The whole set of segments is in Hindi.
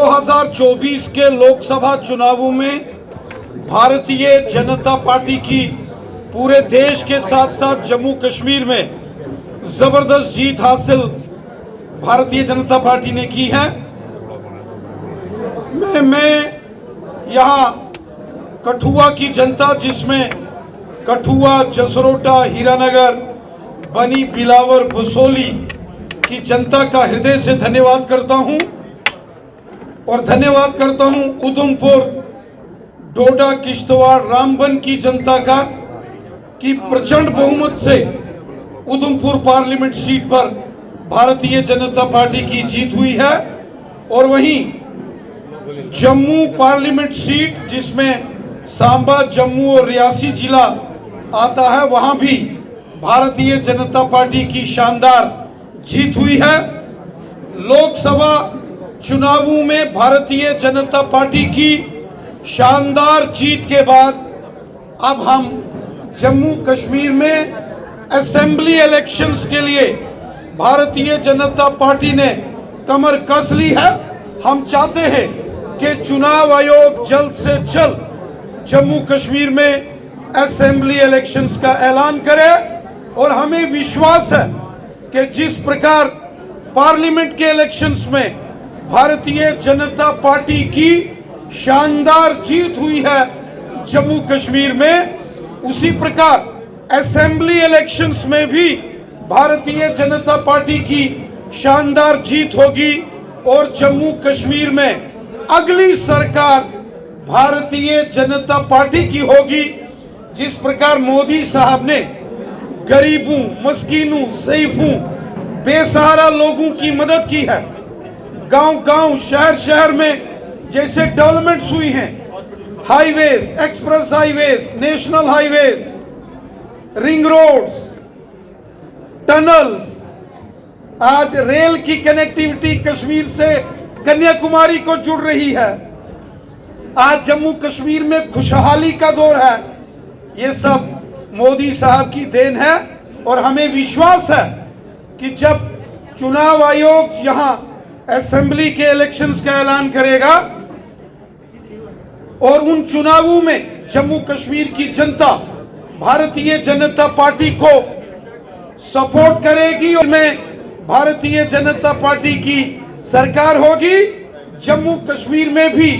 2024 के लोकसभा चुनावों में भारतीय जनता पार्टी की पूरे देश के साथ साथ जम्मू कश्मीर में जबरदस्त जीत हासिल भारतीय जनता पार्टी ने की है। मैं यहाँ कठुआ की जनता, जिसमें कठुआ, जसरोटा, हीरानगर, बनी, बिलावर, बसोली की जनता का हृदय से धन्यवाद करता हूं और धन्यवाद करता हूं उधमपुर, डोडा, किश्तवाड़, रामबन की जनता का कि प्रचंड बहुमत से उधमपुर पार्लियामेंट सीट पर भारतीय जनता पार्टी की जीत हुई है। और वहीं जम्मू पार्लियामेंट सीट, जिसमें सांबा, जम्मू और रियासी जिला आता है, वहां भी भारतीय जनता पार्टी की शानदार जीत हुई है। लोकसभा चुनावों में भारतीय जनता पार्टी की शानदार जीत के बाद अब हम जम्मू कश्मीर में असेंबली इलेक्शंस के लिए भारतीय जनता पार्टी ने कमर कस ली है। हम चाहते हैं कि चुनाव आयोग जल्द से जल्द जम्मू कश्मीर में असेंबली इलेक्शंस का ऐलान करे और हमें विश्वास है कि जिस प्रकार पार्लियामेंट के इलेक्शंस में भारतीय जनता पार्टी की शानदार जीत हुई है जम्मू कश्मीर में, उसी प्रकार असेंबली इलेक्शंस में भी भारतीय जनता पार्टी की शानदार जीत होगी और जम्मू कश्मीर में अगली सरकार भारतीय जनता पार्टी की होगी। जिस प्रकार मोदी साहब ने गरीबों, मस्कीनों, ज़ईफों, बेसहारा लोगों की मदद की है, गांव-गांव, शहर-शहर में जैसे डेवलपमेंट्स हुई हैं, highways, express highways, national highways, ring roads, tunnels, आज रेल की कनेक्टिविटी कश्मीर से कन्याकुमारी को जुड़ रही है। आज जम्मू कश्मीर में खुशहाली का दौर है। ये सब मोदी साहब की देन है और हमें विश्वास है कि जब चुनाव आयोग यहां असेंबली के इलेक्शंस का ऐलान करेगा और उन चुनावों में जम्मू कश्मीर की जनता भारतीय जनता पार्टी को सपोर्ट करेगी और में भारतीय जनता पार्टी की सरकार होगी। जम्मू कश्मीर में भी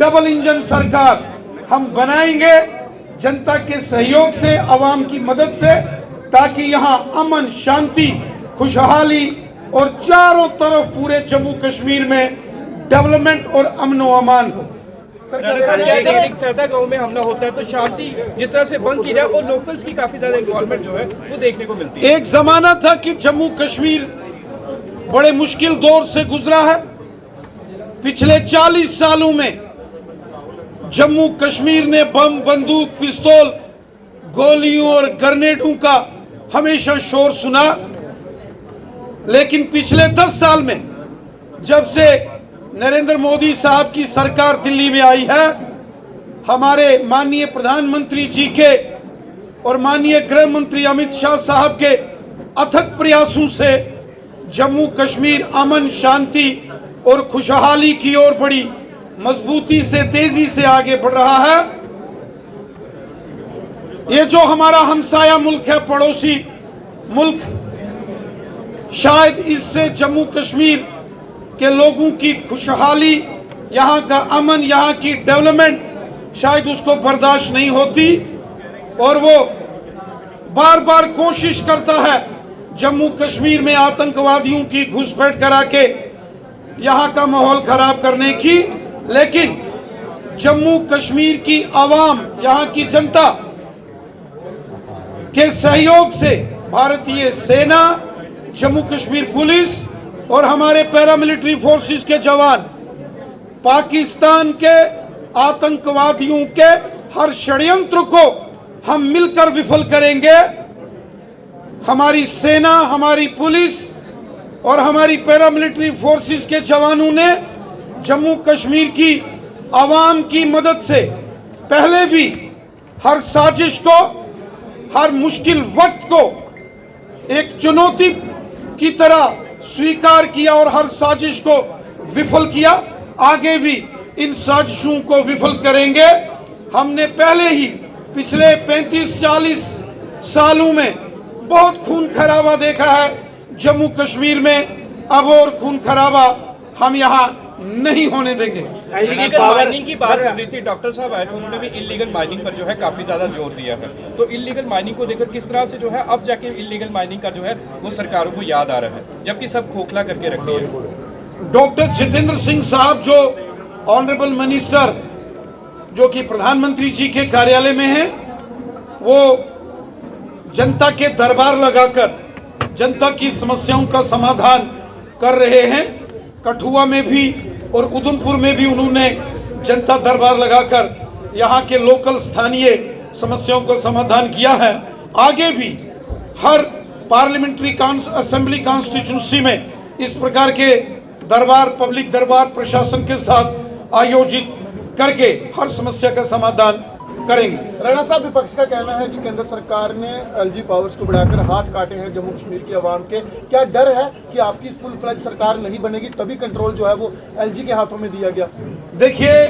डबल इंजन सरकार हम बनाएंगे जनता के सहयोग से, आवाम की मदद से, ताकि यहां अमन, शांति, खुशहाली और चारों तरफ पूरे जम्मू कश्मीर में डेवलपमेंट और अमन व अमान हो। सरदा गांव में हमला होता है तो शांति जिस तरह से भंग की जाए और लोकल्स की काफी ज्यादा इन्वॉल्वमेंट जो है वो देखने को मिलती है। एक जमाना था कि जम्मू कश्मीर बड़े मुश्किल दौर से गुजरा है। पिछले 40 सालों में जम्मू कश्मीर ने बम, बंदूक, पिस्तौल, गोलियों और ग्रेनेडों का हमेशा शोर सुना। लेकिन पिछले 10 साल में जब से नरेंद्र मोदी साहब की सरकार दिल्ली में आई है, हमारे माननीय प्रधानमंत्री जी के और माननीय गृह मंत्री अमित शाह साहब के अथक प्रयासों से जम्मू कश्मीर अमन, शांति और खुशहाली की ओर बड़ी मजबूती से, तेजी से आगे बढ़ रहा है। ये जो हमारा हमसाया मुल्क है, पड़ोसी मुल्क, शायद इससे जम्मू कश्मीर के लोगों की खुशहाली, यहाँ का अमन, यहाँ की डेवलपमेंट शायद उसको बर्दाश्त नहीं होती और वो बार बार कोशिश करता है जम्मू कश्मीर में आतंकवादियों की घुसपैठ करा के यहाँ का माहौल खराब करने की। लेकिन जम्मू कश्मीर की आवाम, यहाँ की जनता के सहयोग से भारतीय सेना, जम्मू कश्मीर पुलिस और हमारे पैरामिलिट्री फोर्सेस के जवान पाकिस्तान के आतंकवादियों के हर षड्यंत्र को हम मिलकर विफल करेंगे। हमारी सेना, हमारी पुलिस और हमारी पैरामिलिट्री फोर्सेस के जवानों ने जम्मू कश्मीर की आवाम की मदद से पहले भी हर साजिश को, हर मुश्किल वक्त को एक चुनौती की तरह स्वीकार किया और हर साजिश को विफल किया। आगे भी इन साजिशों को विफल करेंगे। हमने पहले ही पिछले 35-40 सालों में बहुत खून खराबा देखा है जम्मू कश्मीर में, अब और खून खराबा हम यहाँ नहीं होने देंगे। इलीगल माइनिंग की बात चल रही थी, डॉक्टर साहब आए थे, उन्होंने भी इलीगल माइनिंग पर जो है काफी ज्यादा जोर दिया है। तो इलीगल माइनिंग को लेकर किस तरह से जो है अब जाके इलीगल माइनिंग का जो है वो सरकारों को याद आ रहा है, जबकि सब खोखला करके रख दिया है। डॉक्टर जितेंद्र सिंह साहब जो ऑनरेबल मिनिस्टर जो कि प्रधानमंत्री जी के कार्यालय में हैं, वो जनता के दरबार लगाकर जनता की समस्याओं का समाधान कर रहे हैं। कठुआ में भी और उधमपुर में भी उन्होंने जनता दरबार लगाकर यहाँ के लोकल स्थानीय समस्याओं का समाधान किया है। आगे भी हर पार्लियामेंट्री असेंबली कॉन्स्टिट्यूंसी में इस प्रकार के दरबार, पब्लिक दरबार प्रशासन के साथ आयोजित करके हर समस्या का समाधान करेंगे। राणा साहब, विपक्ष का कहना है कि केंद्र सरकार ने एलजी पावर्स को बढ़ाकर हाथ काटे हैं जम्मू कश्मीर की आवाम के। क्या डर है कि आपकी फुल फ्लेज सरकार नहीं बनेगी तभी कंट्रोल जो है वो एलजी के हाथों में दिया गया? देखिए,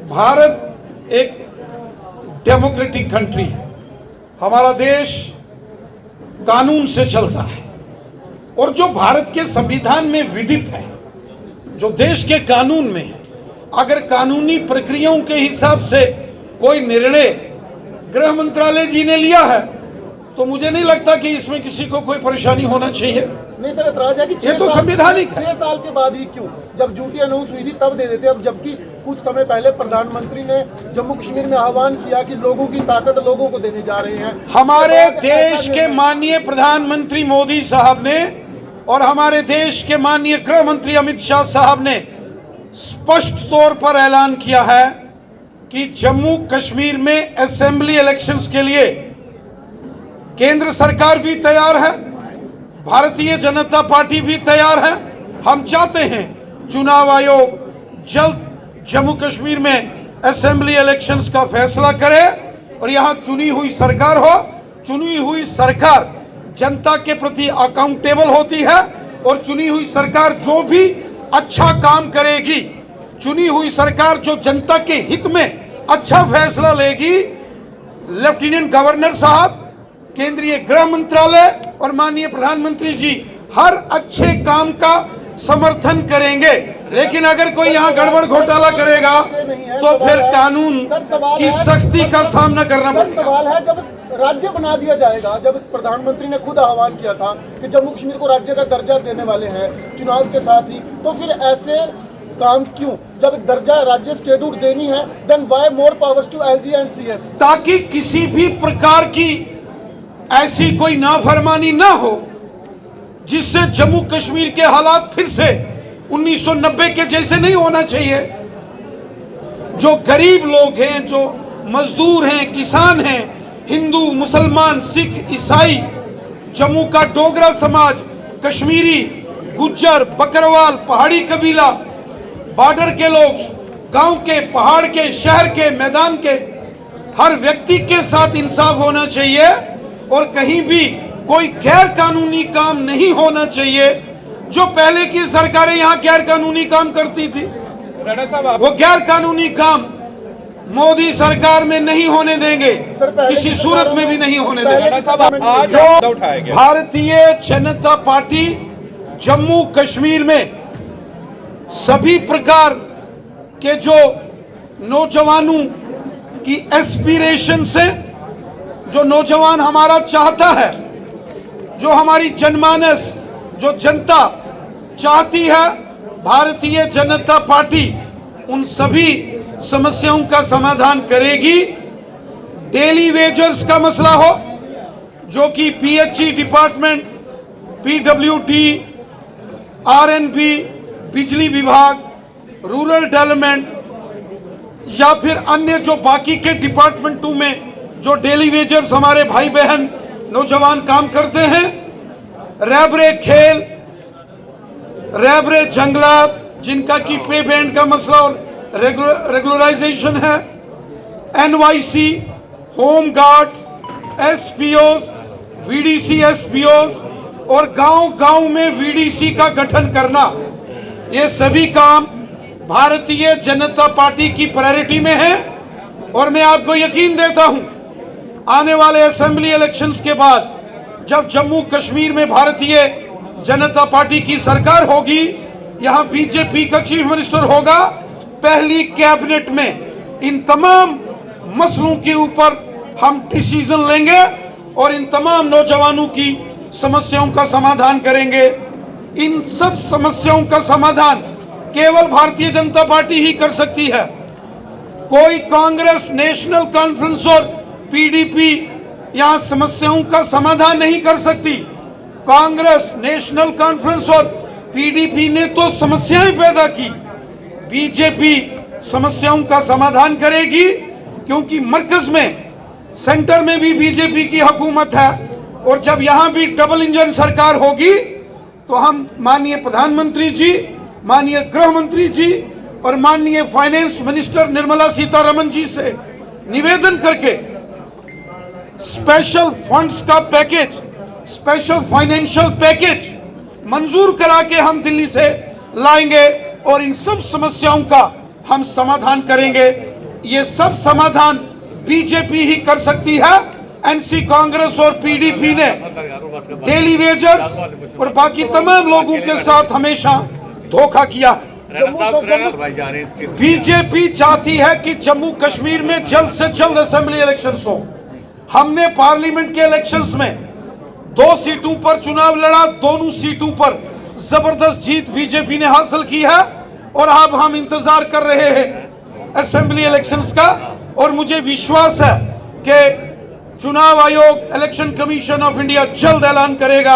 भारत एक डेमोक्रेटिक कंट्री है, हमारा देश कानून से चलता है और जो भारत के संविधान में विदित है, जो देश के कानून में है, अगर कानूनी प्रक्रियाओं के हिसाब से कोई निर्णय गृह मंत्रालय जी ने लिया है तो मुझे नहीं लगता कि इसमें किसी को कोई परेशानी होना चाहिए। नहीं सर, ऐतराज है कि ये तो संवैधानिक है। 6 साल के बाद ही क्यों, जब ड्यूटी अनाउंस हुई थी तब दे देते। अब जबकि कुछ समय पहले प्रधानमंत्री ने जम्मू कश्मीर में आह्वान किया कि लोगों की ताकत लोगों को देने जा रहे हैं। हमारे देश के माननीय प्रधानमंत्री मोदी साहब ने और हमारे देश के माननीय गृह मंत्री अमित शाह साहब ने स्पष्ट तौर पर ऐलान किया है कि जम्मू कश्मीर में असेंबली इलेक्शंस के लिए केंद्र सरकार भी तैयार है, भारतीय जनता पार्टी भी तैयार है। हम चाहते हैं चुनाव आयोग जल्द जम्मू कश्मीर में असेंबली इलेक्शंस का फैसला करे और यहां चुनी हुई सरकार हो। चुनी हुई सरकार जनता के प्रति अकाउंटेबल होती है और चुनी हुई सरकार जो भी अच्छा काम करेगी, चुनी हुई सरकार जो जनता के हित में अच्छा फैसला लेगी, लेफ्टिनेंट गवर्नर साहब, केंद्रीय गृह मंत्रालय और माननीय प्रधानमंत्री जी हर अच्छे काम का समर्थन करेंगे। लेकिन अगर कोई यहाँ गड़बड़ घोटाला करेगा तो फिर कानून की सख्ती का सामना करना पड़ेगा। सवाल है, जब राज्य बना दिया जाएगा, जब प्रधानमंत्री ने खुद आह्वान किया था कि जम्मू कश्मीर को राज्य का दर्जा देने वाले हैं चुनाव के साथ ही, तो फिर ऐसे काम क्यों? जब दर्जा राज्य स्टेटूट देनी है, then why more powers to LG and CS? ताकि किसी भी प्रकार की ऐसी कोई नाफरमानी ना हो जिससे जम्मू कश्मीर के हालात फिर से 1990 के जैसे नहीं होना चाहिए। जो गरीब लोग हैं, जो मजदूर हैं, किसान हैं, हिंदू, मुसलमान, सिख, ईसाई, जम्मू का डोगरा समाज, कश्मीरी, गुज्जर, बकरवाल, पहाड़ी कबीला, बॉर्डर के लोग, गांव के, पहाड़ के, शहर के, मैदान के, हर व्यक्ति के साथ इंसाफ होना चाहिए और कहीं भी कोई गैर कानूनी काम नहीं होना चाहिए। जो पहले की सरकारें यहाँ गैर कानूनी काम करती थी, राणा साहब, वो गैर कानूनी काम मोदी सरकार में नहीं होने देंगे, किसी सूरत में भी नहीं होने देंगे। जो भारतीय जनता पार्टी जम्मू कश्मीर में सभी प्रकार के जो नौजवानों की एस्पिरेशन से, जो नौजवान हमारा चाहता है, जो हमारी जनमानस, जो जनता चाहती है, भारतीय जनता पार्टी उन सभी समस्याओं का समाधान करेगी। डेली वेजर्स का मसला हो, जो कि पीएचई डिपार्टमेंट, पीडब्ल्यूडी, आरएनबी, बिजली विभाग, रूरल डेवलपमेंट या फिर अन्य जो बाकी के डिपार्टमेंटों में जो डेली वेजर्स हमारे भाई बहन नौजवान काम करते हैं, रैबरे खेल, रैबरे जंगलात, जिनका की पे बैंड का मसला और रेगुलराइजेशन है, एनवाईसी, होम गार्ड्स, एसपीओस, वीडीसी एसपीओस और गांव-गांव में वीडीसी का गठन करना, ये सभी काम भारतीय जनता पार्टी की प्रायोरिटी में है। और मैं आपको यकीन देता हूं, आने वाले असेंबली इलेक्शंस के बाद जब जम्मू कश्मीर में भारतीय जनता पार्टी की सरकार होगी, यहां बीजेपी का चीफ मिनिस्टर होगा, पहली कैबिनेट में इन तमाम मसलों के ऊपर हम डिसीजन लेंगे और इन तमाम नौजवानों की समस्याओं का समाधान करेंगे। इन सब समस्याओं का समाधान केवल भारतीय जनता पार्टी ही कर सकती है। कोई कांग्रेस, नेशनल कॉन्फ्रेंस और पीडीपी यहां समस्याओं का समाधान नहीं कर सकती। कांग्रेस, नेशनल कॉन्फ्रेंस और पीडीपी ने तो समस्याएं पैदा की, बीजेपी समस्याओं का समाधान करेगी, क्योंकि मरकज में, सेंटर में भी बीजेपी की हुकूमत है। और जब यहां भी डबल इंजन सरकार होगी तो हम माननीय प्रधानमंत्री जी, माननीय गृह मंत्री जी और माननीय फाइनेंस मिनिस्टर निर्मला सीतारमण जी से निवेदन करके स्पेशल फंड्स का पैकेज, स्पेशल फाइनेंशियल पैकेज मंजूर करा के हम दिल्ली से लाएंगे और इन सब समस्याओं का हम समाधान करेंगे। ये सब समाधान बीजेपी ही कर सकती है। एनसी, कांग्रेस और पीडीपी ने डेली वेजर्स और बाकी तमाम लोगों के साथ हमेशा धोखा किया है। बीजेपी चाहती है कि जम्मू कश्मीर में जल्द से जल्द असेंबली इलेक्शंस हो। हमने पार्लियामेंट के इलेक्शंस में 2 सीटों पर चुनाव लड़ा, दोनों सीटों पर जबरदस्त जीत बीजेपी ने हासिल की है। और अब हम इंतजार कर रहे हैं असेंबली इलेक्शंस का, और मुझे विश्वास है कि चुनाव आयोग, इलेक्शन कमीशन ऑफ इंडिया जल्द ऐलान करेगा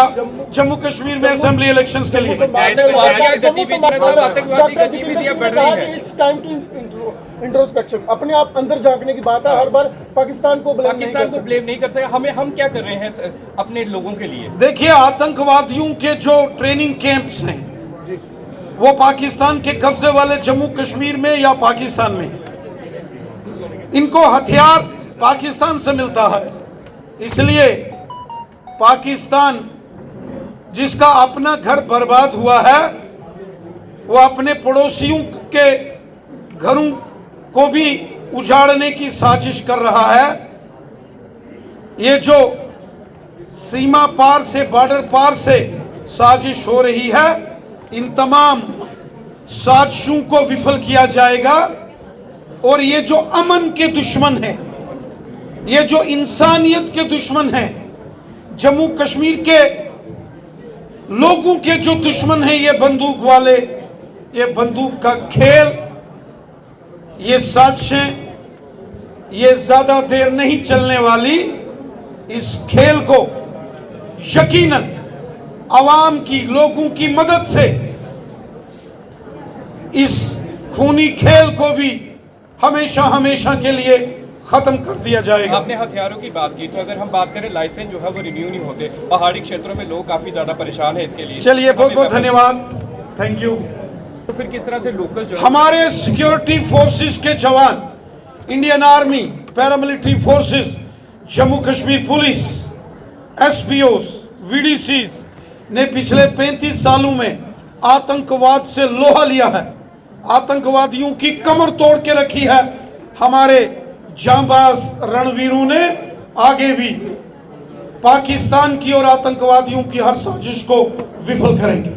जम्मू कश्मीर में असेंबली इलेक्शंस के लिए। इंट्रोस्पेक्शन, अपने आप अंदर झांकने की बात है। हर बार पाकिस्तान को ब्लेम नहीं कर सकते। हम क्या कर रहे हैं अपने लोगों के लिए? देखिए, आतंकवादियों के जो ट्रेनिंग कैंप्स हैं वो पाकिस्तान के कब्जे वाले जम्मू कश्मीर में या पाकिस्तान में, इनको हथियार पाकिस्तान से मिलता है। इसलिए पाकिस्तान, जिसका अपना घर बर्बाद हुआ है, वो अपने पड़ोसियों के घरों को भी उजाड़ने की साजिश कर रहा है। ये जो सीमा पार से, बॉर्डर पार से साजिश हो रही है, इन तमाम साजिशों को विफल किया जाएगा। और ये जो अमन के दुश्मन हैं, ये जो इंसानियत के दुश्मन हैं, जम्मू कश्मीर के लोगों के जो दुश्मन हैं, ये बंदूक वाले, ये बंदूक का खेल, ये साजिशें, ये ज्यादा देर नहीं चलने वाली। इस खेल को यकीनन आवाम की, लोगों की मदद से इस खूनी खेल को भी हमेशा हमेशा के लिए खत्म कर दिया जाएगा। आपने हथियारों की बात की, तो अगर हम बात करें, लाइसेंस जो है वो रिन्यू नहीं होते। पहाड़ी क्षेत्रों में लोग काफी ज्यादा परेशान है इसके लिए। चलिए, बहुत बहुत धन्यवाद, थैंक यू। तो फिर किस तरह से लोकल जो हमारे सिक्योरिटी फोर्सेस के जवान, Indian army, paramilitary forces, Jammu Kashmir police, SPOs, VDCs ने पिछले 35 सालों में आतंकवाद से लोहा लिया है, आतंकवादियों की कमर तोड़ के रखी है। हमारे जांबाज रणवीरों ने आगे भी पाकिस्तान की और आतंकवादियों की हर साजिश को विफल करेंगे।